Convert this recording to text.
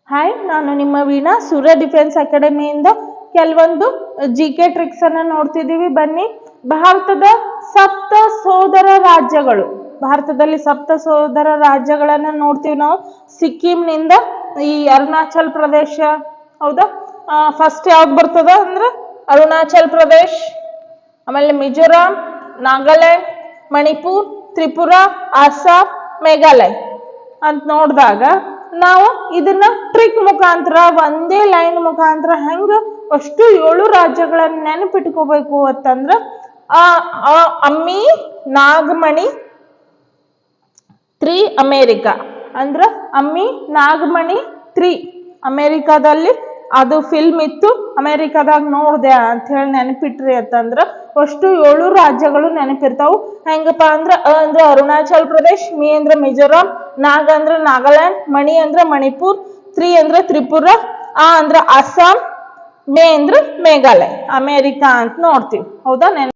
Hi, ನಾನು ನಿಮ್ಮ ವೀಣಾ ಸೂರ್ಯ defence ಅಕಾಡೆಮಿಯಿಂದ ಕೆಲವೊಂದು GK ಟ್ರಿಕ್ಸ್ ಅನ್ನ ನೋಡ್ತಿದ್ದೀವಿ. ಬನ್ನಿ. ಭಾರತದಲ್ಲಿ ಸಪ್ತ ಸೋದರ ರಾಜ್ಯಗಳನ್ನ ನೋಡ್ತೀವಿ ನಾವು. ಸಿಕ್ಕಿಂನಿಂದ ಈ ಅರುಣಾಚಲ್ ಪ್ರದೇಶ, ಹೌದಾ? ಫಸ್ಟ್ ಯಾವ್ದು ಬರ್ತದ ಅಂದ್ರೆ ಅರುಣಾಚಲ್ ಪ್ರದೇಶ್, ಆಮೇಲೆ ಮಿಜೋರಾಂ, ನಾಗಾಲ್ಯಾಂಡ್, ಮಣಿಪುರ್, ತ್ರಿಪುರಾ, ಅಸ್ಸಾಂ, ಮೇಘಾಲಯ ಅಂತ ನೋಡಿದಾಗ ನಾವು ಇದನ್ನ ಟ್ರಿಕ್ ಮುಖಾಂತರ, ಒಂದೇ ಲೈನ್ ಮುಖಾಂತರ ಹೆಂಗ ಅಷ್ಟು 7 ರಾಜ್ಯಗಳನ್ನ ನೆನಪಿಟ್ಕೋಬೇಕು ಅಂತಂದ್ರ ಅಮ್ಮಿ ನಾಗಮಣಿ 3 ಅಮೇರಿಕಾ ಅಂದ್ರ ಅಮ್ಮಿ ನಾಗಮಣಿ 3 ಅಮೇರಿಕಾದಲ್ಲಿ ಅದು ಫಿಲ್ಮ್ ಇತ್ತು, ಅಮೇರಿಕಾದಾಗ ನೋಡ್ದೆ ಅಂತ ಹೇಳಿ ನೆನಪಿಟ್ರಿ ಅಂತಂದ್ರ ಅಷ್ಟು 7 ರಾಜ್ಯಗಳು ನೆನಪಿರ್ತಾವು. ಹೆಂಗಪ್ಪ ಅಂದ್ರ ಅಂದ್ರ ಅರುಣಾಚಲ್ ಪ್ರದೇಶ್, ಮಿ ಅಂದ್ರ ಮಿಜೋರಾಂ, ನಾಗ ಅಂದ್ರ ನಾಗಾಲ್ಯಾಂಡ್, ಮಣಿ ಅಂದ್ರ ಮಣಿಪುರ್, 3 ಅಂದ್ರ ತ್ರಿಪುರಾ, ಅಂದ್ರ ಅಸ್ಸಾಂ, ಮೇ ಅಂದ್ರ ಮೇಘಾಲಯ, ಅಮೇರಿಕಾ ಅಂತ ನೋಡ್ತೀವಿ. ಹೌದಾ?